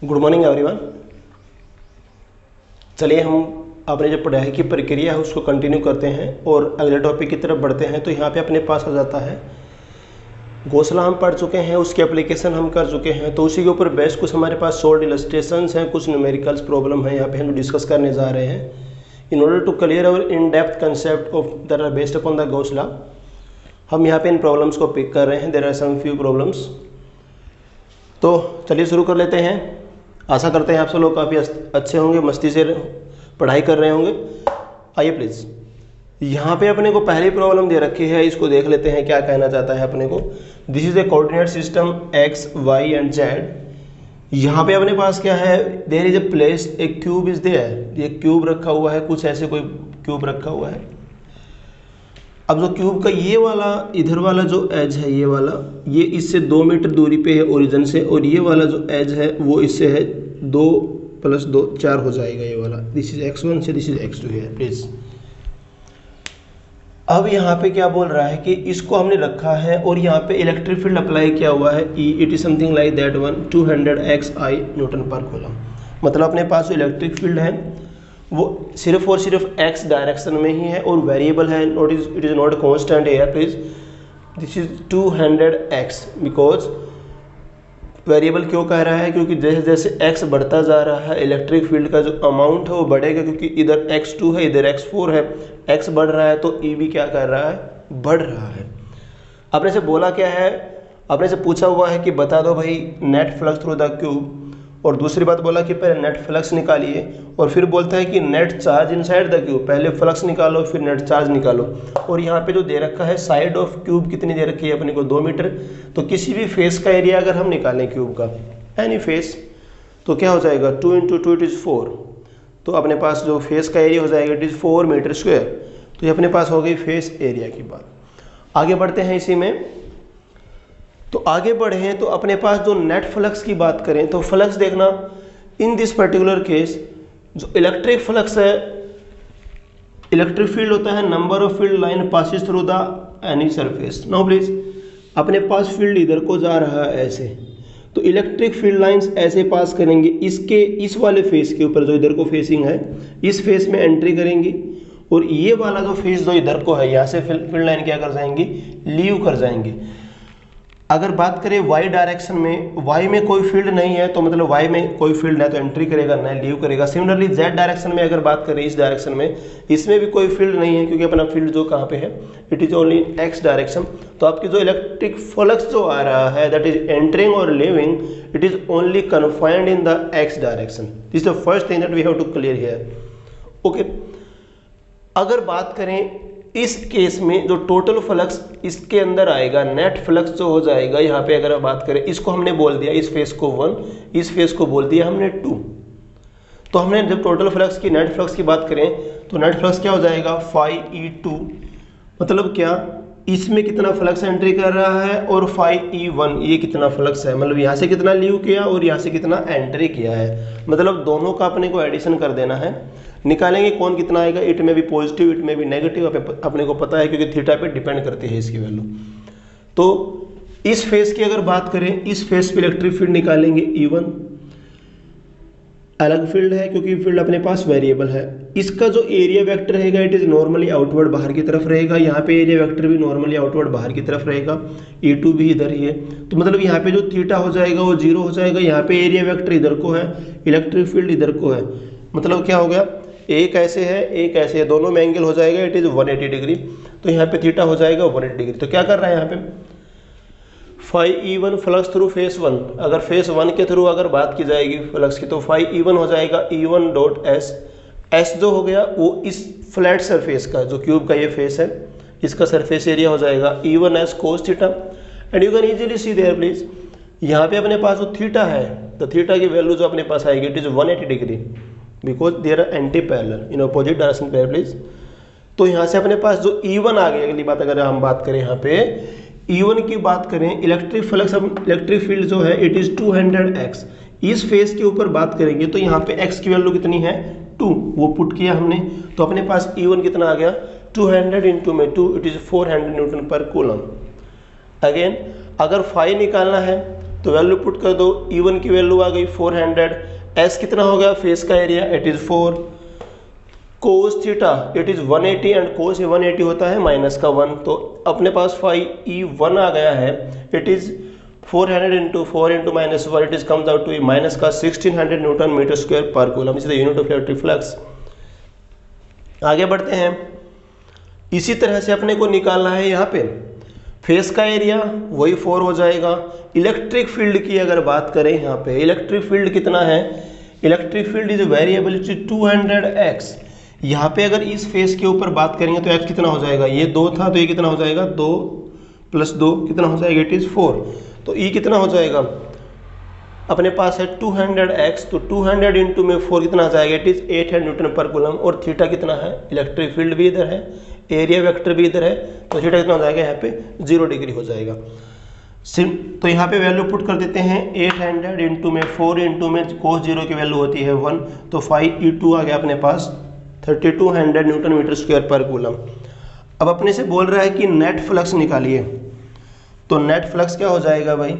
Good morning everyone. चलिए हम अपने जो पढ़ाई की प्रक्रिया है उसको कंटिन्यू करते हैं और अगले टॉपिक की तरफ बढ़ते हैं। तो यहाँ पे अपने पास आ जाता है घोंसला हम पढ़ चुके हैं, उसकी एप्लीकेशन हम कर चुके हैं। तो उसी के ऊपर बेस कुछ हमारे पास शॉर्ट इलस्ट्रेशंस हैं, कुछ न्यूमेरिकल्स प्रॉब्लम है यहाँ पे हम डिस्कस करने जा रहे हैं। In order to clear our in depth concept of that are based upon the घोंसला, हम यहाँ पे इन प्रॉब्लम्स को पिक कर रहे हैं। There are some few problems. तो चलिए शुरू कर लेते हैं। आशा करते हैं आप सब लोग काफ़ी अच्छे होंगे, मस्ती से पढ़ाई कर रहे होंगे। आइए प्लीज़, यहाँ पे अपने को पहली प्रॉब्लम दे रखी है, इसको देख लेते हैं क्या कहना चाहता है अपने को। This is a coordinate system X Y and Z. यहाँ पे अपने पास क्या है, there is a place a cube is there. ये क्यूब रखा हुआ है, कुछ ऐसे कोई क्यूब रखा हुआ है। अब जो क्यूब का ये वाला इधर वाला जो एज है, ये वाला, ये इससे 2 मीटर दूरी पे है ओरिजिन से, और ये वाला जो एज है वो इससे है 2 + 2 4 हो जाएगा ये वाला। दिस इज x1 से दिस इज x2 है प्लीज। अब यहाँ पे क्या बोल रहा है कि इसको हमने रखा है और यहाँ पे इलेक्ट्रिक फील्ड अप्लाई किया हुआ है E, it is something like that one 200 XI Newton per coulomb. मतलब अपने पास जो इलेक्ट्रिक फील्ड है वो सिर्फ और सिर्फ x डायरेक्शन में ही है और वेरिएबल है, not is it is not constant here please. This is 200x because variable क्यों कह रहा है, क्योंकि जैसे जैसे x बढ़ता जा रहा है इलेक्ट्रिक फील्ड का जो अमाउंट है वो बढ़ेगा, क्योंकि इधर x2 है इधर x4 है, x बढ़ रहा है तो E भी क्या कर रहा है, बढ़ रहा है। आपने से बोला क्या है, आपने से पूछा हुआ है कि बता दो भाई net flux through the cube, और दूसरी बात बोला कि पहले नेट फ्लक्स निकालिए, और फिर बोलता है कि net charge inside the cube. पहले फ्लक्स निकालो फिर नेट चार्ज निकालो। और यहाँ पे जो दे रखा है साइड ऑफ क्यूब कितनी दे रखी है अपने को 2 मीटर। तो किसी भी फेस का एरिया अगर हम निकालें क्यूब का एनी फेस, तो क्या हो जाएगा 2 × 2 इट इज़ 4। तो अपने पास जो फेस का एरिया हो जाएगा इट इज़ 4 मीटर स्क्वायर। तो ये अपने पास हो गई फेस एरिया की बात। आगे बढ़ते हैं इसी में। तो आगे बढ़े हैं तो अपने पास जो नेट फ्लक्स की बात करें तो फ्लक्स देखना, इन दिस पर्टिकुलर केस जो इलेक्ट्रिक फ्लक्स है, इलेक्ट्रिक फील्ड होता है number of field line passes through the any surface. Now please, अपने पास फील्ड इधर को जा रहा है ऐसे, तो इलेक्ट्रिक फील्ड लाइंस ऐसे पास करेंगे इसके इस वाले फेस के ऊपर जो इधर को फेसिंग है, इस फेस में एंट्री करेंगी, और ये वाला जो फेस जो इधर को है यहाँ से फील्ड लाइन क्या कर जाएंगी, लीव कर जाएंगी। अगर बात करें y डायरेक्शन में, y में कोई फील्ड नहीं है तो मतलब y में कोई फील्ड है तो एंट्री करेगा ना लीव करेगा। सिमिलरली z डायरेक्शन में अगर बात करें इस डायरेक्शन में, इसमें भी कोई फील्ड नहीं है क्योंकि अपना फील्ड जो कहाँ पे है, it is only x direction. तो आपकी जो इलेक्ट्रिक फ्लक्स जो आ रहा है दैट इज एंटरिंग और leaving, it is only confined in the x direction. This is the first thing that we have to clear here. Okay, अगर बात करें इस केस में जो टोटल फ्लक्स इसके अंदर आएगा, नेट फ्लक्स जो हो जाएगा यहाँ पे, अगर बात करें इसको हमने बोल दिया, इस फेस को 1, इस फेस को बोल दिया हमने 2। तो हमने जब टोटल फ्लक्स की नेट फ्लक्स की बात करें तो नेट फ्लक्स क्या हो जाएगा φE2। मतलब क्या, इसमें कितना फ्लक्स एंट्री कर रहा है और φE1 ये कितना फ्लक्स है, मतलब यहाँ से कितना लीव किया और यहाँ से कितना एंट्री किया है। मतलब दोनों का अपने को एडिशन कर देना है, निकालेंगे कौन कितना आएगा। इट में भी पॉजिटिव इट में भी नेगेटिव, अपने को पता है क्योंकि थीटा पे डिपेंड करती है इसकी वैल्यू। तो इस फेस की अगर बात करें, इस फेस पे इलेक्ट्रिक फील्ड निकालेंगे E1, अलग फील्ड है क्योंकि फील्ड अपने पास वेरिएबल है। इसका जो एरिया वेक्टर रहेगा इट इज नॉर्मली आउटवर्ड बाहर की तरफ रहेगा, यहाँ पे एरिया वेक्टर भी नॉर्मली आउटवर्ड बाहर की तरफ रहेगा, E2 भी इधर ही है। तो मतलब यहाँ पे जो थीटा हो जाएगा वो 0 हो जाएगा, यहाँ पे एरिया वेक्टर इधर को है, इलेक्ट्रिक फील्ड इधर को है। मतलब क्या हो गया, एक ऐसे है एक ऐसे है, दोनों में एंगल हो जाएगा इट इज 180 डिग्री। तो यहाँ पे थीटा हो जाएगा 180 डिग्री। तो क्या कर रहा है यहाँ पे φE1 फ्लक्स थ्रू फेस 1, अगर फेस 1 के थ्रू अगर बात की जाएगी फ्लक्स की तो φE1 हो जाएगा E1.S। S जो हो गया वो इस फ्लैट सरफेस का, जो क्यूब का ये फेस है, इसका सरफेस एरिया हो जाएगा E1S cos theta. And you can easily see there please, यहाँ पे अपने पास जो थीटा है, तो थीटा की वैल्यू जो अपने पास आएगी it is 180 degree because there are anti parallel in opposite direction pair please. तो यहाँ से अपने पास जो E1 आ गया। अगली बात अगर हम बात करें यहाँ पे E1 की बात करें, इलेक्ट्रिक फ्लक्स इलेक्ट्रिक फील्ड जो है इट इज 200x। इस फेस के ऊपर बात करेंगे तो यहाँ पे x की वैल्यू कितनी है 2, वो पुट किया हमने, तो अपने पास E1 कितना आ गया 200 × 2 it is 400 Newton per coulomb. Again अगर फाई निकालना है तो वैल्यू पुट कर दो, E1 की वैल्यू आ गई 400, S कितना हो गया फेस का area, it is 4, cos theta it is 180 and cos 180 होता है माइनस का 1, तो अपने पास E1 आ गया है, it is 400 into 4 into minus 1, it is comes out to minus का 1600 newton metre square per coulomb, is the unit of electric flux. आगे बढ़ते हैं, इसी तरह से अपने को निकालना है यहाँ पे फेस का एरिया, वही 4 हो जाएगा। इलेक्ट्रिक फील्ड की अगर बात करें यहाँ पे, इलेक्ट्रिक फील्ड कितना है, electric field is variable 200x। यहाँ पे अगर इस फेस के ऊपर बात करेंगे तो x कितना हो जाएगा, ये 2 था तो ये कितना हो जाएगा, 2 + 2 कितना हो जाएगा, इट इज़ 4, तो E कितना हो जाएगा, अपने पास है 200x, तो 200 इंटू में 4 कितना आ जाएगा, it is 800 Newton per coulomb, और थीटा कितना है, इलेक्ट्रिक फील्ड भी इधर है, एरिया वेक्टर भी इधर है, तो थीटा कितना हो जाएगा, यहाँ पे 0 डिग्री हो जाएगा। तो यहाँ पे वैल्यू पुट कर देते हैं, 800 इंटू में 4 इंटू में cos 0 की वैल्यू होती है 1, तो 5E2 आ गया अपने पास 3200 Newton metre square per coulomb. अब अपने से बोल रहा है कि नेट फ्लक्स निकालिए, तो नेट फ्लक्स क्या हो जाएगा भाई,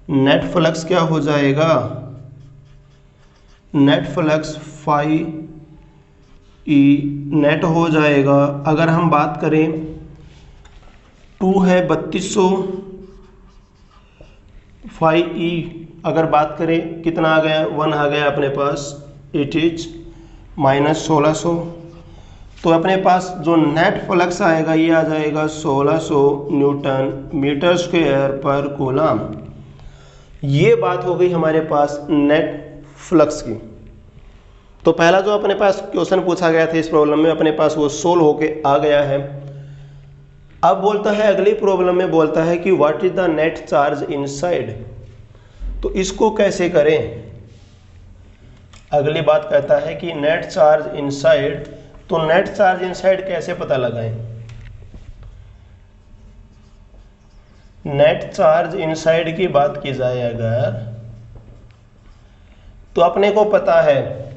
नेट फ्लक्स क्या हो जाएगा, net flux phi E net हो जाएगा, अगर हम बात करें 2 है 3200, फाई ई अगर बात करें कितना आ गया, 1 आ गया अपने पास, इट इज -1600, तो अपने पास जो नेट फ्लक्स आएगा ये आ जाएगा 1600 newton metre square per coulomb. ये बात हो गई हमारे पास नेट फ्लक्स की। तो पहला जो अपने पास क्वेश्चन पूछा गया था इस प्रॉब्लम में, अपने पास वो सोल्व होके आ गया है। अब बोलता है अगली प्रॉब्लम में, बोलता है कि what is the net charge inside, तो इसको कैसे करें। अगली बात कहता है कि नेट चार्ज इनसाइड, तो नेट चार्ज इनसाइड कैसे पता लगाएं। नेट चार्ज इनसाइड की बात की जाए अगर, तो अपने को पता है,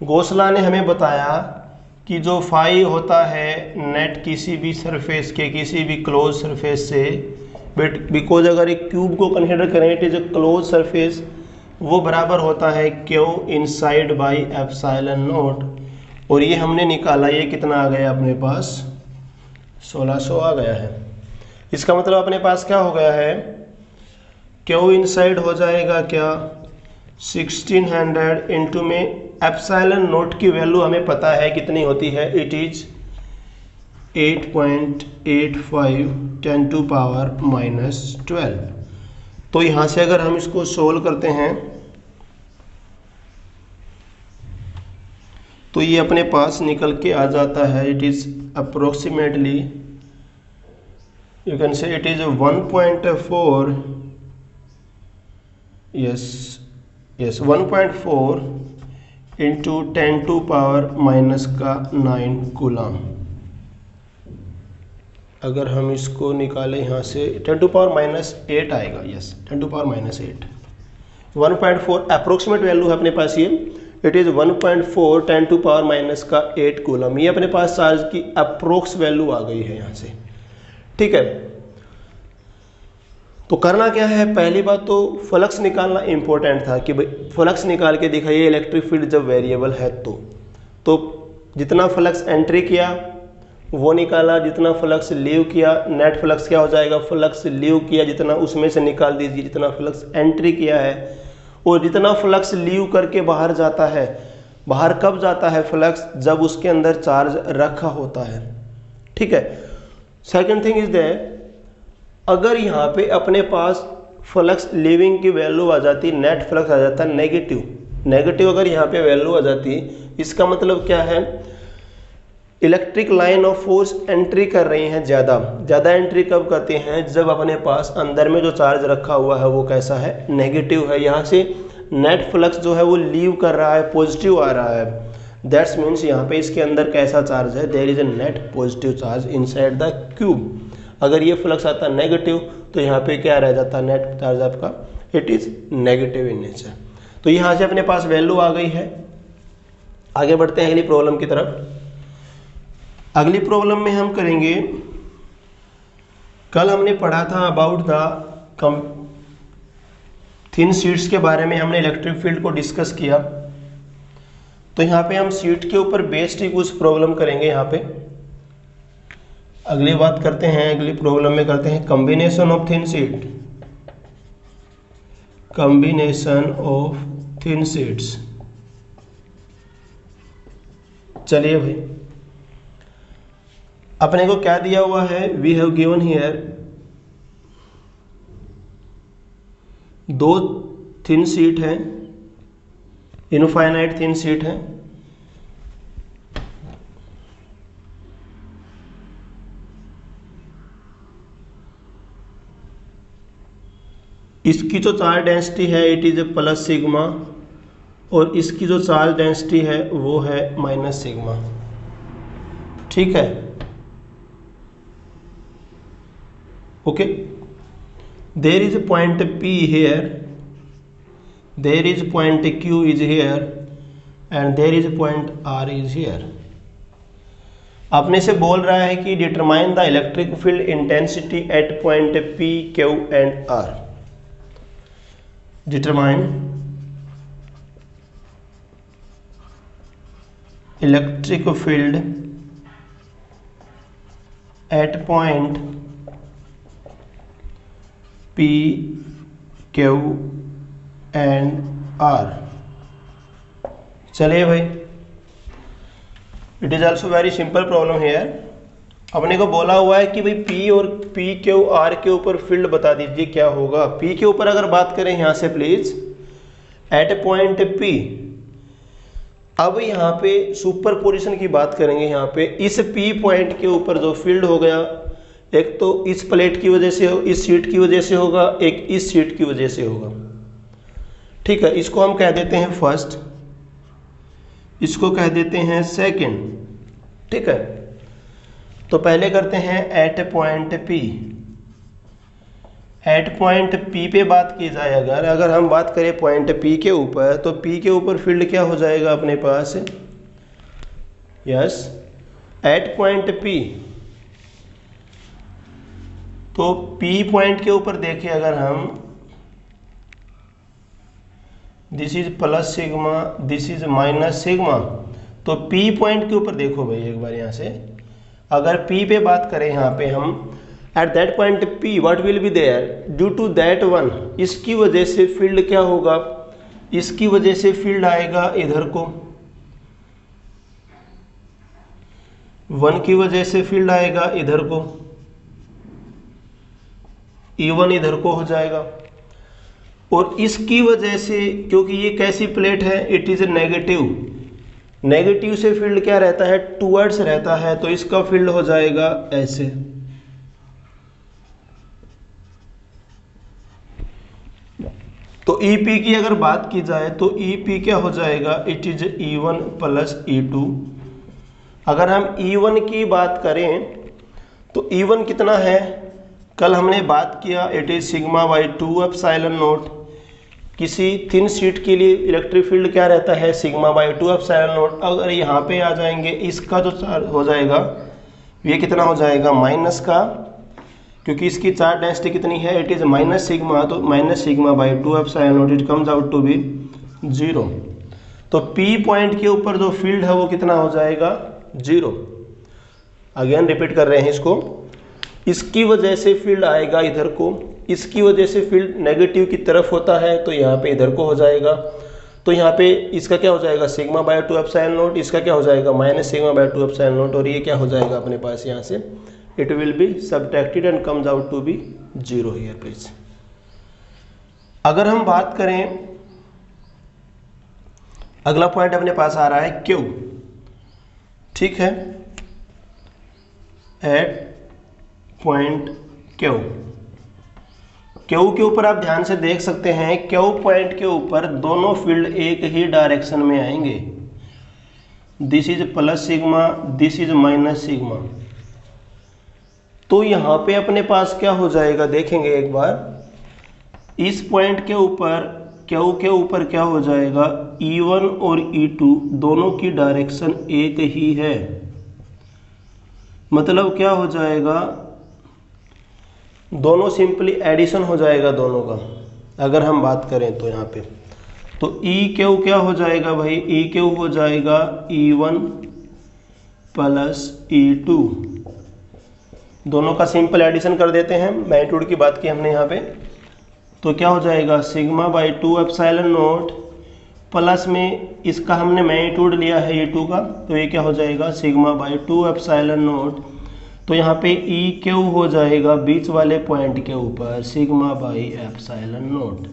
घोषला ने हमें बताया कि जो फाई होता है नेट किसी भी सरफेस के, किसी भी क्लोज सरफेस से, बट बिकॉज अगर एक क्यूब को कंसिडर करें, it is a close surface, वो बराबर होता है Q inside by epsilon naught, और ये हमने निकाला, ये कितना आ गया अपने पास 1600 आ गया है। इसका मतलब अपने पास क्या हो गया है, क्यू इनसाइड हो जाएगा क्या 1600 इंटू में एप्सिलॉन नॉट की वैल्यू हमें पता है कितनी होती है, इट इज 8.85 10⁻⁻12। तो यहाँ से अगर हम इसको सोल्व करते हैं तो ये अपने पास निकल के आ जाता है, it is approximately you can say it is 1.4 yes 1.4 into 10⁻⁻9 coulomb. अगर हम इसको निकालें यहाँ से 10⁻⁸ आएगा, यस 10⁻⁸, 1.4 अप्रोक्सीमेट वैल्यू है अपने पास ये, इट इज़ 1.4 10⁻⁸ कूलम। ये अपने पास चार्ज की अप्रोक्स वैल्यू आ गई है यहाँ से, ठीक है। तो करना क्या है, पहली बात तो फ्लक्स निकालना इंपॉर्टेंट था कि भाई फ्लक्स निकाल के दिखाइए इलेक्ट्रिक फील्ड जब वेरिएबल है तो जितना फ्लक्स एंट्री किया वो निकाला, जितना फ्लक्स लीव किया, नेट फ्लक्स क्या हो जाएगा, फ्लक्स लीव किया जितना उसमें से निकाल दीजिए जितना फ्लक्स एंट्री किया है, और जितना फ्लक्स लीव करके बाहर जाता है, बाहर कब जाता है फ्लक्स, जब उसके अंदर चार्ज रखा होता है, ठीक है। सेकंड थिंग इज दैट अगर यहाँ पे अपने पास फ्लक्स लीविंग की वैल्यू आ जाती, नेट फ्लक्स आ जाता नेगेटिव अगर यहाँ पे वैल्यू आ जाती, इसका मतलब क्या है, electric line of force entry कर रही हैं, ज़्यादा एंट्री कब करती हैं, जब अपने पास अंदर में जो चार्ज रखा हुआ है वो कैसा है, नेगेटिव है। यहाँ से नेट फ्लक्स जो है वो लीव कर रहा है, पॉजिटिव आ रहा है, दैट्स मीन्स यहाँ पे इसके अंदर कैसा चार्ज है, there is a net positive charge inside the cube. अगर ये फ्लक्स आता नेगेटिव तो यहाँ पे क्या रह जाता, नेट चार्ज आपका it is negative in nature. तो यहाँ से अपने पास वैल्यू आ गई है। आगे बढ़ते हैं अगली प्रॉब्लम की तरफ। अगली प्रॉब्लम में हम करेंगे, कल हमने पढ़ा था अबाउट द थिन शीट्स के बारे में हमने इलेक्ट्रिक फील्ड को डिस्कस किया। तो यहाँ पे हम शीट के ऊपर बेस्ड ही कुछ प्रॉब्लम करेंगे। यहाँ पे अगली बात करते हैं, अगली प्रॉब्लम में करते हैं combination of thin sheet, combination of thin sheets. चलिए भाई, अपने को क्या दिया हुआ है, वी हैव गिवन हियर दो थिन शीट है, इनफाइनाइट थिन शीट है। इसकी जो चार्ज डेंसिटी है it is a plus sigma, और इसकी जो चार्ज डेंसिटी है वो है माइनस सिग्मा। ठीक है, okay. There is a point P here, there is point Q is here and there is point R is here। आपने से बोल रहा है कि determine the electric field intensity at point P, Q and R। Determine electric field at point P, Q and R। चलिए भाई, it is also very simple problem here. अपने को बोला हुआ है कि भाई P और P, Q, R के ऊपर फील्ड बता दीजिए क्या होगा। P के ऊपर अगर बात करें यहाँ से प्लीज, एट पॉइंट P। अब यहाँ पे सुपर पोजिशन की बात करेंगे। यहाँ पे इस P पॉइंट के ऊपर जो फील्ड हो गया, एक तो इस प्लेट की वजह से, इस शीट की वजह से होगा, एक इस शीट की वजह से होगा। ठीक है, इसको हम कह देते हैं फर्स्ट, इसको कह देते हैं सेकंड। ठीक है, तो पहले करते हैं at point P। At point P पे बात की जाए, अगर हम बात करें पॉइंट P के ऊपर, तो P के ऊपर फील्ड क्या हो जाएगा अपने पास, यस, एट पॉइंट P। तो P पॉइंट के ऊपर देखिए, अगर हम, this is plus sigma, this is minus sigma, तो P पॉइंट के ऊपर देखो भाई एक बार यहाँ से, अगर P पे बात करें यहाँ पे हम, at that point P what will be there, due to that one, इसकी वजह से फील्ड क्या होगा, इसकी वजह से फील्ड आएगा इधर को, वन की वजह से फील्ड आएगा इधर को, E1 इधर को हो जाएगा। और इसकी वजह से, क्योंकि ये कैसी प्लेट है, इट इज नेगेटिव, नेगेटिव से फील्ड क्या रहता है, टूवर्ड्स रहता है, तो इसका फील्ड हो जाएगा ऐसे। तो EP की अगर बात की जाए तो EP क्या हो जाएगा, it is E1 plus E2। अगर हम E1 की बात करें तो E1 कितना है, कल हमने बात किया, it is sigma by 2 epsilon not. किसी थिन शीट के लिए इलेक्ट्रिक फील्ड क्या रहता है, सिग्मा बाई 2 एप्सिलॉन नॉट। अगर यहाँ पे आ जाएंगे, इसका जो चार्ज हो जाएगा ये कितना हो जाएगा, माइनस का, क्योंकि इसकी चार्ज डेंसिटी कितनी है, इट इज माइनस सिग्मा, तो minus sigma by 2 epsilon naught, it comes out to be 0। तो P पॉइंट के ऊपर जो फील्ड है वो कितना हो जाएगा, 0। अगेन रिपीट कर रहे हैं इसको, इसकी वजह से फील्ड आएगा इधर को, इसकी वजह से फील्ड नेगेटिव की तरफ होता है, तो यहाँ पे इधर को हो जाएगा। तो यहाँ पे इसका क्या हो जाएगा, सिग्मा बाय 2 एप्सिलॉन नॉट, इसका क्या हो जाएगा, minus sigma by 2 epsilon naught, और ये क्या हो जाएगा अपने पास यहाँ से, it will be subtracted and comes out to be 0 here please. अगर हम बात करें, अगला पॉइंट अपने पास आ रहा है Q। ठीक है, एट पॉइंट Q के ऊपर आप ध्यान से देख सकते हैं, Q पॉइंट के ऊपर दोनों फील्ड एक ही डायरेक्शन में आएंगे। This is plus sigma, this is minus sigma. तो यहाँ पे अपने पास क्या हो जाएगा, देखेंगे एक बार, इस पॉइंट के ऊपर Q के ऊपर क्या हो जाएगा, E1 और E2 दोनों की डायरेक्शन एक ही है। मतलब क्या हो जाएगा, दोनों सिंपली एडिशन हो जाएगा दोनों का। अगर हम बात करें तो यहाँ पे तो ई क्यू क्या हो जाएगा भाई, ई क्यू हो जाएगा E1 प्लस E2। दोनों का सिंपल एडिशन कर देते हैं, मैग्नीट्यूड की बात की हमने यहाँ पे, तो क्या हो जाएगा sigma by 2 epsilon naught plus में इसका हमने मैग्नीट्यूड लिया है E2 का, तो ये क्या हो जाएगा सिग्मा बाई 2 एप्सिलॉन नॉट। तो यहाँ पे ई क्यू हो जाएगा बीच वाले पॉइंट के ऊपर sigma by epsilon not.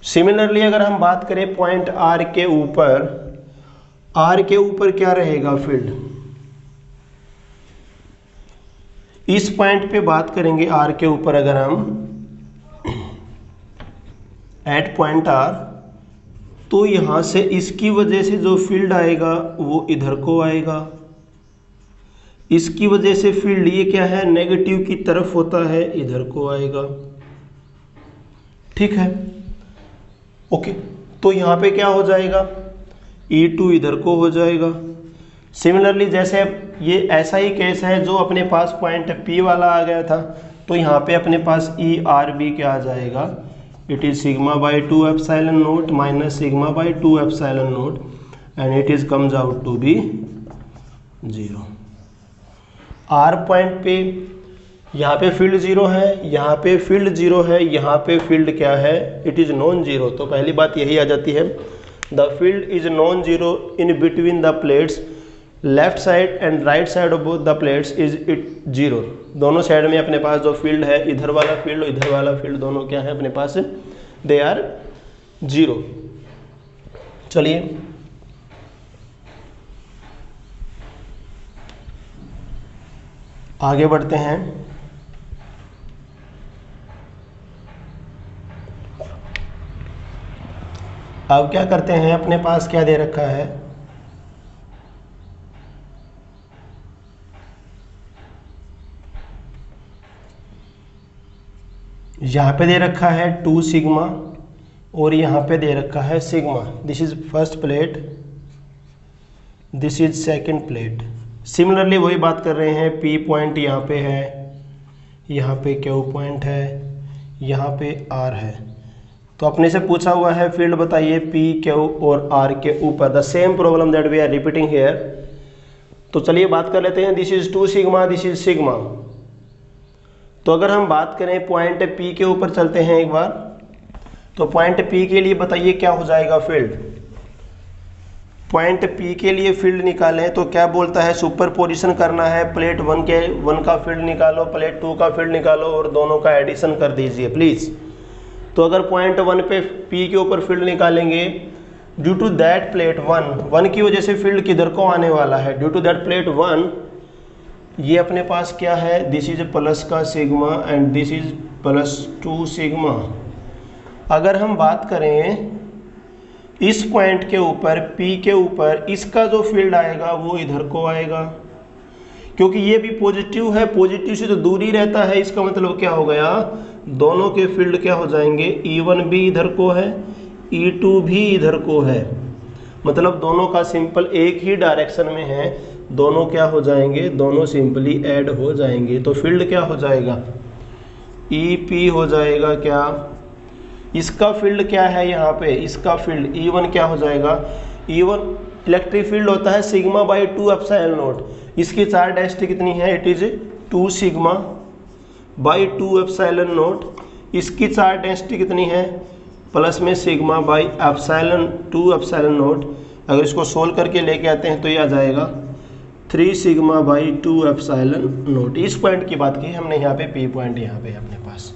Similarly अगर हम बात करें पॉइंट आर के ऊपर, आर के ऊपर क्या रहेगा फील्ड, इस पॉइंट पे बात करेंगे आर के ऊपर अगर हम एट पॉइंट आर, तो यहां से इसकी वजह से जो फील्ड आएगा वो इधर को आएगा। इसकी वजह से फील्ड ये क्या है नेगेटिव की तरफ होता है, इधर को आएगा। ठीक है, ओके। तो यहाँ पे क्या हो जाएगा E2 इधर को हो जाएगा। सिमिलरली जैसे ये ऐसा ही केस है जो अपने पास पॉइंट P वाला आ गया था, तो यहाँ पे अपने पास ERB क्या आ जाएगा, it is sigma by 2 epsilon naught minus sigma by 2 epsilon naught and it is comes out to be 0। R point पे यहाँ पे फील्ड 0 है, यहाँ पे फील्ड 0 है, यहाँ पे फील्ड क्या है, इट इज नॉन जीरो। तो पहली बात यही आ जाती है, the field is non zero in between the plates, left side and right side of both the plates is it zero. दोनों साइड में अपने पास जो फील्ड है, इधर वाला फील्ड और इधर वाला फील्ड दोनों क्या है अपने पास, दे आर जीरो। चलिए आगे बढ़ते हैं। अब क्या करते हैं, अपने पास क्या दे रखा है, यहाँ पे दे रखा है 2 सिग्मा और यहाँ पे दे रखा है sigma. This is first plate, this is second plate. Similarly वही बात कर रहे हैं, P पॉइंट यहाँ पे है, यहाँ पे Q पॉइंट है, यहाँ पे R है। तो अपने से पूछा हुआ है फील्ड बताइए P, Q और R के ऊपर। The same problem that we are repeating here. तो चलिए बात कर लेते हैं, this is 2 sigma, this is sigma. तो अगर हम बात करें पॉइंट P के ऊपर चलते हैं एक बार, तो पॉइंट P के लिए बताइए क्या हो जाएगा फील्ड। पॉइंट P के लिए फील्ड निकालें तो क्या बोलता है, सुपर पोजिशन करना है, प्लेट 1 का फील्ड निकालो, प्लेट 2 का फील्ड निकालो और दोनों का एडिशन कर दीजिए प्लीज। तो अगर पॉइंट 1 पे P के ऊपर फील्ड निकालेंगे, ड्यू टू दैट प्लेट 1 की वजह से फील्ड किधर को आने वाला है, ड्यू टू दैट प्लेट 1 ये अपने पास क्या है, दिस इज प्लस का sigma and this is plus 2 sigma. अगर हम बात करें इस पॉइंट के ऊपर P के ऊपर, इसका जो फील्ड आएगा वो इधर को आएगा, क्योंकि ये भी पॉजिटिव है, पॉजिटिव से तो दूर ही रहता है। इसका मतलब क्या हो गया, दोनों के फील्ड क्या हो जाएंगे, E1 भी इधर को है, E2 भी इधर को है, मतलब दोनों का सिंपल एक ही डायरेक्शन में है, दोनों क्या हो जाएंगे, दोनों सिंपली ऐड हो जाएंगे। तो फील्ड क्या हो जाएगा, EP हो जाएगा क्या, इसका फील्ड क्या है यहाँ पे, इसका फील्ड E1 क्या हो जाएगा, E1 इलेक्ट्रिक फील्ड होता है सिग्मा बाई 2 एप्सिलॉन नॉट। इसकी चार्ज डेंसिटी कितनी है, it is 2 sigma by 2 epsilon not. इसकी चार्ज डेंसिटी कितनी है, प्लस में sigma by epsilon 2 epsilon naught. अगर इसको सोल्व करके लेके आते हैं तो ये आ जाएगा 3 सिग्मा बाई 2 एप्सिलॉन नॉट। इस पॉइंट की बात की हमने, यहाँ पे P पॉइंट यहाँ पे अपने पास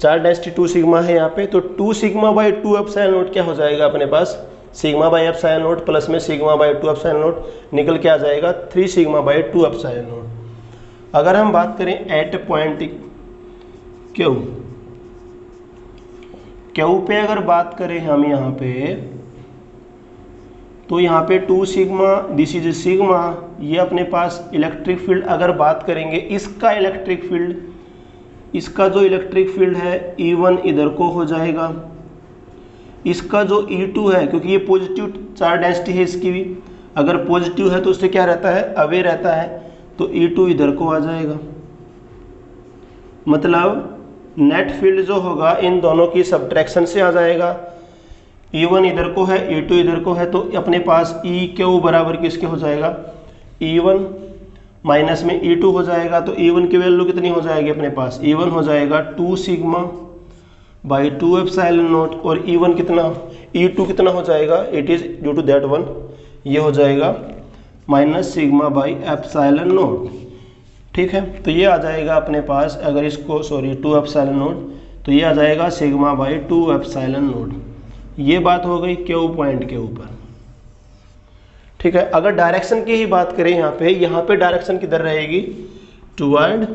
चार्ज डेंसिटी 2 सिग्मा है यहाँ पे, तो 2 सिग्मा बाई 2 एप्सिलॉन नॉट क्या हो जाएगा अपने पास, sigma by epsilon naught plus में सिग्मा बाई 2 एप्सिलॉन नॉट, निकल के आ जाएगा 3 सिग्मा बाई 2 एप्सिलॉन नॉट। अगर हम बात करें एट पॉइंट Q पे अगर बात करें हम यहाँ पे, तो यहाँ पे 2 सिग्मा, दिस इज सिग्मा, ये अपने पास इलेक्ट्रिक फील्ड अगर बात करेंगे, इसका इलेक्ट्रिक फील्ड, इसका जो इलेक्ट्रिक फील्ड है E1 इधर को हो जाएगा, इसका जो E2 है, क्योंकि ये पॉजिटिव चार्ज डेंसिटी है इसकी भी, अगर पॉजिटिव है तो उससे क्या रहता है, अवे रहता है, तो E2 इधर को आ जाएगा। मतलब नेट फील्ड जो होगा इन दोनों की सब्ट्रैक्शन से आ जाएगा। E1 इधर को है, E2 इधर को है, तो अपने पास EQ बराबर किसके हो जाएगा, E1 माइनस में E2 हो जाएगा। तो E1 की वैल्यू कितनी हो जाएगी अपने पास, E1 हो जाएगा 2 सिग्मा बाई 2 एप्सिलॉन नॉट, और E1 कितना, E2 कितना हो जाएगा, it is due to that one, ये हो जाएगा minus sigma by epsilon naught. ठीक है, तो ये आ जाएगा अपने पास, अगर इसको 2 एप्सिलॉन नॉट, तो ये आ जाएगा सिग्मा बाई 2 एप्सिलॉन नॉट। ये बात हो गई क्यू पॉइंट के ऊपर। ठीक है, अगर डायरेक्शन की ही बात करें यहाँ पे डायरेक्शन किधर रहेगी, टुवर्ड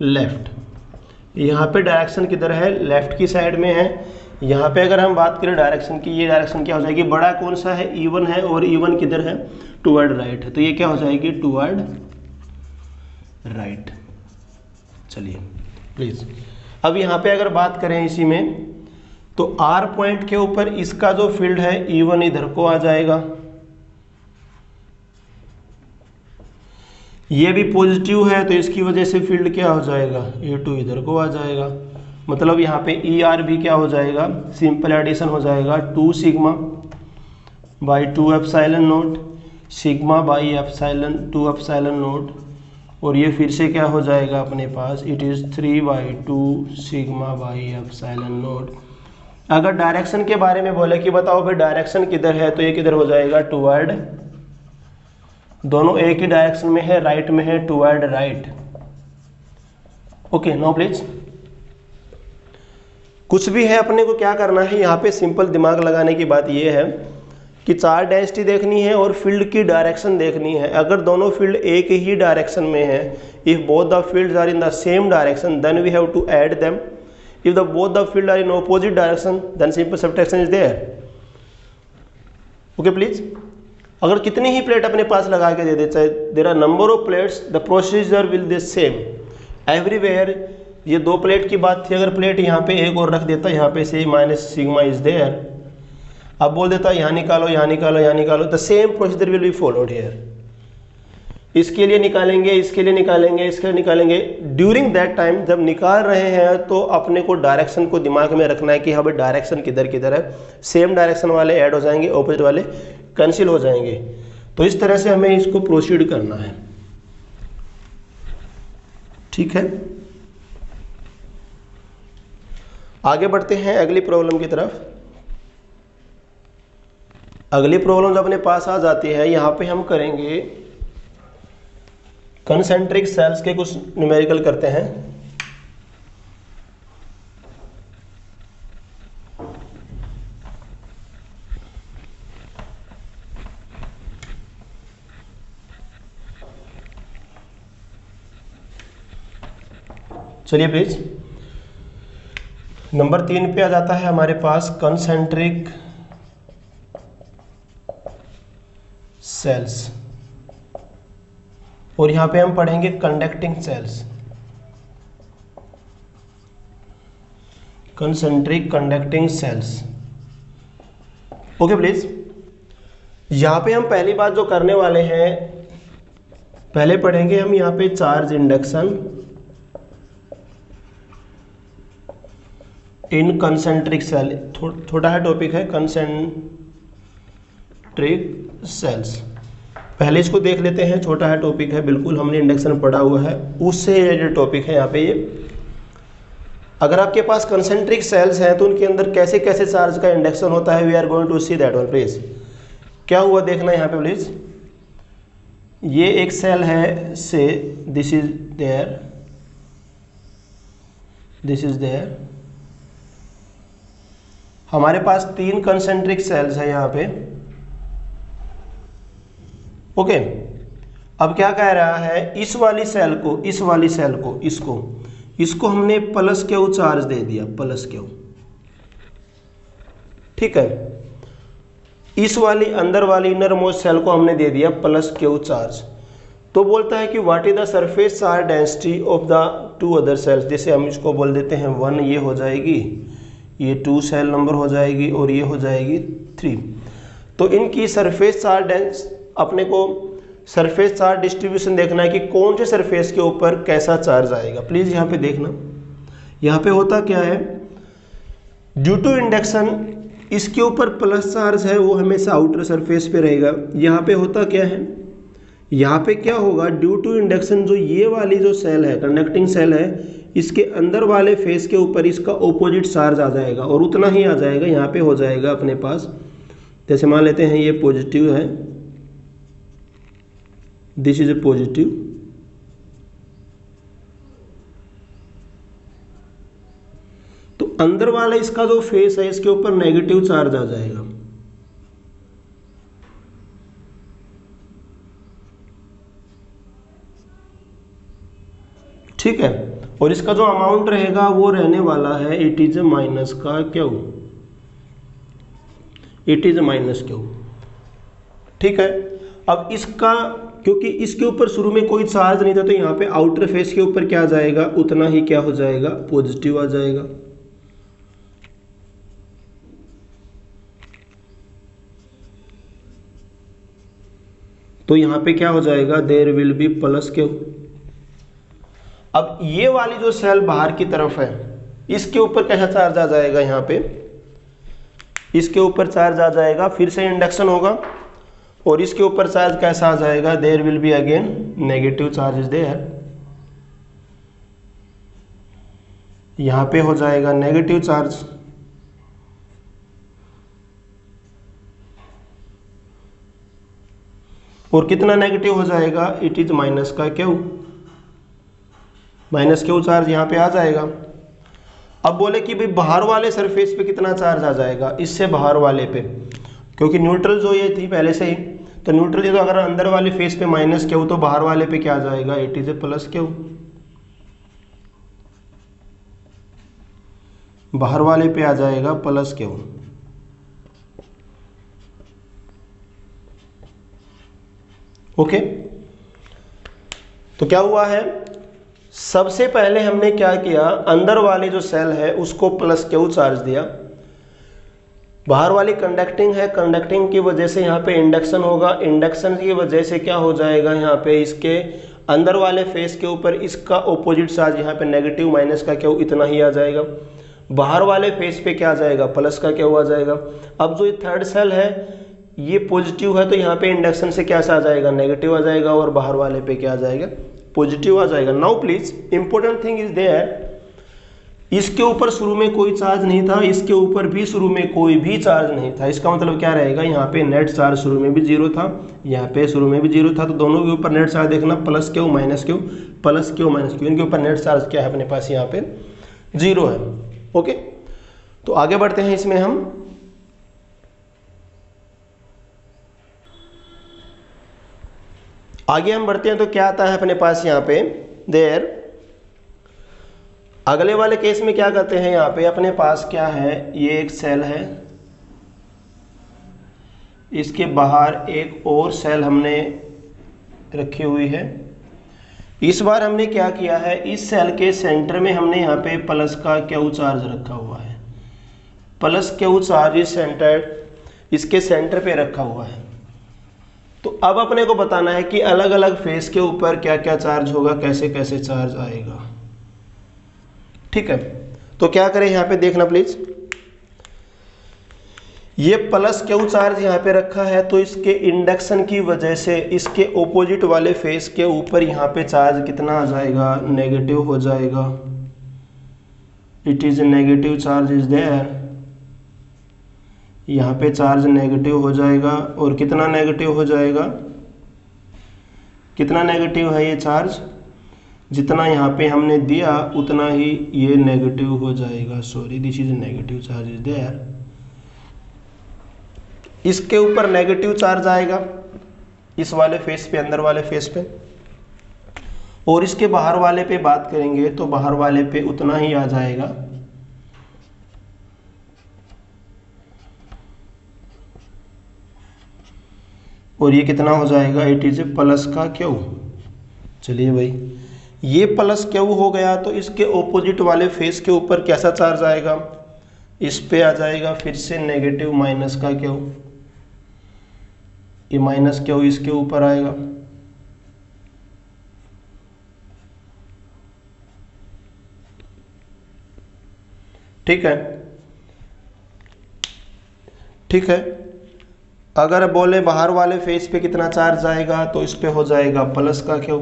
लेफ्ट। यहाँ पे डायरेक्शन किधर है, लेफ्ट की साइड में है। यहाँ पे अगर हम बात करें डायरेक्शन की, ये डायरेक्शन क्या हो जाएगी, बड़ा कौन सा है, E1 है, और E1 किधर है, टुवर्ड राइट है, तो ये क्या हो जाएगी, टुवर्ड राइट। चलिए प्लीज, अब यहाँ पे अगर बात करें इसी में, तो R पॉइंट के ऊपर इसका जो फील्ड है E1 इधर को आ जाएगा, ये भी पॉजिटिव है, तो इसकी वजह से फील्ड क्या हो जाएगा, E2 इधर को आ जाएगा। मतलब यहाँ पे ER भी क्या हो जाएगा, सिंपल एडिशन हो जाएगा 2 sigma by 2 epsilon naught, sigma by epsilon 2 epsilon naught, और ये फिर से क्या हो जाएगा अपने पास, it is 3/2 sigma by epsilon naught. अगर डायरेक्शन के बारे में बोले कि बताओ भाई डायरेक्शन किधर है, तो ये किधर हो जाएगा, टुवर्ड, दोनों एक ही डायरेक्शन में है, राइट में है, toward right. Okay, no please, कुछ भी है अपने को क्या करना है, यहाँ पे सिंपल दिमाग लगाने की बात ये है कि चार्ज डेंसिटी देखनी है और फील्ड की डायरेक्शन देखनी है। अगर दोनों फील्ड एक ही डायरेक्शन में है, if both the fields are in the same direction, then we have to add them. If both the field are in opposite direction, then simple subtraction is there. Okay, please. अगर कितनी ही plate अपने पास लगा के दे दे, चाहे there are number of plates, the procedure will be same everywhere। ये 2 plate की बात थी, अगर प्लेट यहाँ पे एक और रख देता, यहाँ पे से माइनस सिग्मा इज देयर, अब बोल देता यहाँ निकालो, यहाँ निकालो, यहाँ निकालो, the same procedure will be followed here. इसके लिए निकालेंगे, इसके लिए निकालेंगे, इसके लिए निकालेंगे। ड्यूरिंग दैट टाइम जब निकाल रहे हैं तो अपने को डायरेक्शन को दिमाग में रखना है कि हाँ भाई डायरेक्शन किधर किधर है, सेम डायरेक्शन वाले ऐड हो जाएंगे, ऑपोजिट वाले कैंसिल हो जाएंगे। तो इस तरह से हमें इसको प्रोसीड करना है। ठीक है, आगे बढ़ते हैं अगली प्रॉब्लम की तरफ। अगली प्रॉब्लम जब अपने पास आ जाती है, यहाँ पे हम करेंगे कंसेंट्रिक सेल्स के कुछ न्यूमेरिकल करते हैं। चलिए प्लीज, नंबर 3 पे आ जाता है हमारे पास कंसेंट्रिक सेल्स, और यहां पे हम पढ़ेंगे conducting shells, concentric conducting shells. Okay please, यहां पे हम पहली बात जो करने वाले हैं, पहले पढ़ेंगे हम यहां पे चार्ज इंडक्शन इन कंसेंट्रिक सेल। छोटा है टॉपिक है कंसेंट्रिक सेल्स, पहले इसको देख लेते हैं। छोटा है टॉपिक है, बिल्कुल हमने इंडक्शन पढ़ा हुआ है, उससे रिलेटेड टॉपिक है यहाँ पे ये। अगर आपके पास कंसेंट्रिक सेल्स हैं तो उनके अंदर कैसे कैसे चार्ज का इंडक्शन होता है, we are going to see that one please. क्या हुआ देखना यहाँ पे प्लीज, ये एक सेल है, से this is there, this is there, हमारे पास 3 कंसेंट्रिक सेल्स है यहाँ पे। ओके, अब क्या कह रहा है, इस वाली सेल को, इस वाली सेल को, इसको हमने प्लस क्यू चार्ज दे दिया, प्लस क्यू। ठीक है, इस वाली अंदर वाली इनर मोस्ट सेल को हमने दे दिया प्लस क्यू चार्ज। तो बोलता है कि what is the surface charge density of the 2 other sales. जैसे हम इसको बोल देते हैं 1, ये हो जाएगी, ये 2 सेल नंबर हो जाएगी, और ये हो जाएगी 3। तो इनकी सरफेस चार्ज अपने को सरफेस चार्ज डिस्ट्रीब्यूशन देखना है कि कौन से सरफेस के ऊपर कैसा चार्ज आएगा। प्लीज़ यहाँ पे देखना, यहाँ पे होता क्या है, ड्यू टू इंडक्शन इसके ऊपर प्लस चार्ज है, वो हमेशा आउटर सरफेस पे रहेगा। यहाँ पे होता क्या है, यहाँ पे क्या होगा, ड्यू टू इंडक्शन जो ये वाली जो सेल है, कंडक्टिंग सेल है, इसके अंदर वाले फेस के ऊपर इसका ऑपोजिट चार्ज आ जाएगा और उतना ही आ जाएगा। यहाँ पे हो जाएगा अपने पास, जैसे मान लेते हैं ये पॉजिटिव है, दिस इज ए पॉजिटिव, तो अंदर वाला इसका जो फेस है इसके ऊपर नेगेटिव चार्ज आ जाएगा। ठीक है, और इसका जो अमाउंट रहेगा वो रहने वाला है इट इज माइनस का Q, it is minus Q. ठीक है, अब इसका क्योंकि इसके ऊपर शुरू में कोई चार्ज नहीं था तो यहाँ पे आउटर फेस के ऊपर क्या जाएगा, उतना ही क्या हो जाएगा, पॉजिटिव आ जाएगा। तो यहाँ पे क्या हो जाएगा, there will be plus Q. अब ये वाली जो सेल बाहर की तरफ है इसके ऊपर कैसा चार्ज आ जाएगा, यहाँ पे इसके ऊपर चार्ज आ जाएगा, फिर से इंडक्शन होगा और इसके ऊपर चार्ज कैसा आ जाएगा, there will be again negative charge is there. यहाँ पे हो जाएगा नेगेटिव चार्ज, और कितना नेगेटिव हो जाएगा, इट इज माइनस का क्यू, माइनस क्यू चार्ज यहाँ पे आ जाएगा। अब बोले कि भाई बाहर वाले सरफेस पे कितना चार्ज आ जाएगा, इससे बाहर वाले पे, क्योंकि न्यूट्रल जो ये थी पहले से ही, तो न्यूट्रल ये तो अगर अंदर वाले फेस पे माइनस क्यू तो बाहर वाले पे क्या आ जाएगा, it is a plus Q. बाहर वाले पे आ जाएगा प्लस क्यू। ओके, तो क्या हुआ है, सबसे पहले हमने क्या किया, अंदर वाली जो सेल है उसको प्लस क्यू चार्ज दिया, बाहर वाली कंडक्टिंग है, कंडक्टिंग की वजह से यहाँ पे इंडक्शन होगा, इंडक्शन की वजह से क्या हो जाएगा, यहाँ पे इसके अंदर वाले फेस के ऊपर इसका ऑपोजिट चार्ज, यहाँ पे नेगेटिव माइनस का क्यू इतना ही आ जाएगा, बाहर वाले फेस पे क्या आ जाएगा, प्लस का क्यू आ जाएगा। अब जो ये थर्ड सेल है ये पॉजिटिव है तो यहाँ पे इंडक्शन से क्या आ जाएगा, नेगेटिव आ जाएगा, और बाहर वाले पे क्या आ जाएगा, पॉजिटिव आ जाएगा। Now please important thing is there, इसके ऊपर शुरू में कोई चार्ज नहीं था, इसके ऊपर भी शुरू में कोई भी चार्ज नहीं था, इसका मतलब क्या रहेगा, यहाँ पे नेट चार्ज शुरू में भी जीरो था, यहाँ पे शुरू में भी जीरो था, तो दोनों के ऊपर नेट चार्ज देखना, plus Q minus Q, plus Q minus Q, इनके ऊपर नेट चार्ज क्या है अपने पास, यहाँ पे जीरो है। ओके, तो आगे बढ़ते हैं इसमें हम। आगे हम बढ़ते हैं तो क्या आता है अपने पास यहाँ पे, देयर अगले वाले केस में क्या करते हैं, यहाँ पे अपने पास क्या है, ये एक सेल है, इसके बाहर एक और सेल हमने रखी हुई है। इस बार हमने क्या किया है, इस सेल के सेंटर में हमने यहाँ पे प्लस का क्यू चार्ज रखा हुआ है, प्लस क्यू चार्ज इस सेंटर, इसके सेंटर पे रखा हुआ है। तो अब अपने को बताना है कि अलग अलग फेस के ऊपर क्या क्या चार्ज होगा, कैसे कैसे चार्ज आएगा। ठीक है, तो क्या करें, यहाँ पे देखना प्लीज, ये प्लस क्यू चार्ज यहाँ पे रखा है, तो इसके इंडक्शन की वजह से इसके ऑपोजिट वाले फेस के ऊपर यहाँ पे चार्ज कितना आ जाएगा, नेगेटिव हो जाएगा, it is negative charge is there. यहाँ पे चार्ज नेगेटिव हो जाएगा, और कितना नेगेटिव हो जाएगा, कितना नेगेटिव है ये चार्ज, जितना यहाँ पे हमने दिया उतना ही ये नेगेटिव हो जाएगा, sorry this is negative charge is there. इसके ऊपर नेगेटिव चार्ज आएगा इस वाले फेस पे, अंदर वाले फेस पे, और इसके बाहर वाले पे बात करेंगे तो बाहर वाले पे उतना ही आ जाएगा, और ये कितना हो जाएगा, इट इज ए प्लस का क्यू। चलिए भाई, ये प्लस क्यू हो गया, तो इसके ऑपोजिट वाले फेस के ऊपर कैसा चार्ज आएगा, इस पे आ जाएगा फिर से नेगेटिव माइनस का क्यू, ये माइनस क्यू इसके ऊपर आएगा। ठीक है, ठीक है। अगर बोले बाहर वाले फेस पे कितना चार्ज आएगा तो इस पे हो जाएगा प्लस का क्यू,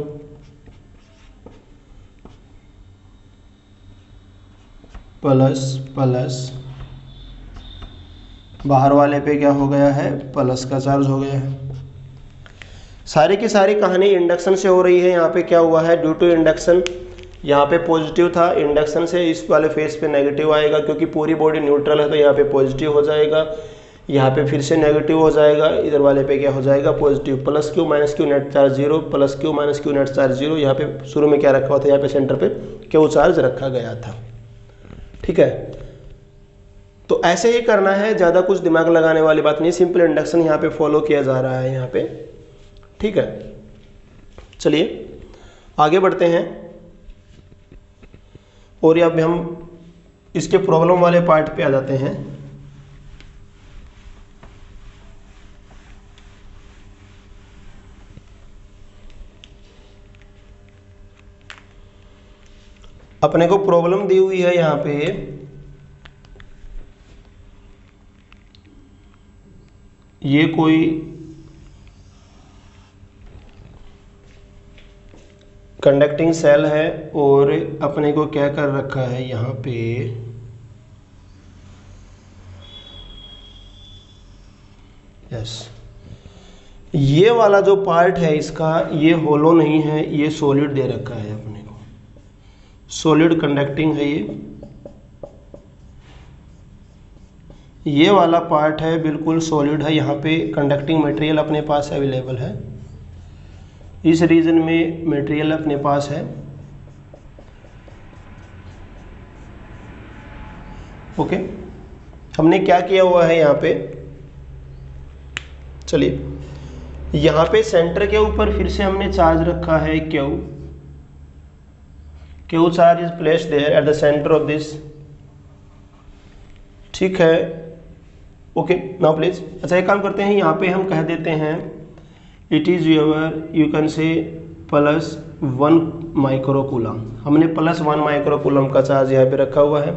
प्लस प्लस, बाहर वाले पे क्या हो गया है, प्लस का चार्ज हो गया है। सारी की सारी कहानी इंडक्शन से हो रही है। यहाँ पे क्या हुआ है, ड्यू टू इंडक्शन, यहाँ पे पॉजिटिव था, इंडक्शन से इस वाले फेस पे नेगेटिव आएगा, क्योंकि पूरी बॉडी न्यूट्रल है तो यहाँ पे पॉजिटिव हो जाएगा, यहाँ पे फिर से नेगेटिव हो जाएगा, इधर वाले पे क्या हो जाएगा, positive. Plus Q minus Q net charge zero, plus Q minus Q net charge zero. यहाँ पे शुरू में क्या रखा हुआ था, यहाँ पे सेंटर पे क्यू चार्ज रखा गया था। ठीक है, तो ऐसे ही करना है, ज़्यादा कुछ दिमाग लगाने वाली बात नहीं, सिंपल इंडक्शन यहाँ पे फॉलो किया जा रहा है यहाँ पे। ठीक है, चलिए आगे बढ़ते हैं और अब हम इसके प्रॉब्लम वाले पार्ट पे आ जाते हैं। अपने को प्रॉब्लम दी हुई है यहाँ पे, ये कोई कंडक्टिंग सेल है और अपने को क्या कर रखा है यहाँ पे, यस, ये वाला जो पार्ट है इसका, ये होलो नहीं है, ये सॉलिड दे रखा है अपने को, सॉलिड कंडक्टिंग है ये वाला पार्ट है बिल्कुल सॉलिड है। यहाँ पे कंडक्टिंग मटेरियल अपने पास अवेलेबल है, इस रीजन में मटेरियल अपने पास है। ओके, हमने क्या किया हुआ है यहाँ पे, चलिए यहाँ पे सेंटर के ऊपर फिर से हमने चार्ज रखा है Q, Q charge is placed there at the centre of this. ठीक है, ओके नाउ प्लीज। अच्छा एक काम करते हैं, यहाँ पे हम कह देते हैं it is your, you can से +1 माइक्रोकूलम। हमने +1 माइक्रोकूलम का चार्ज यहाँ पे रखा हुआ है।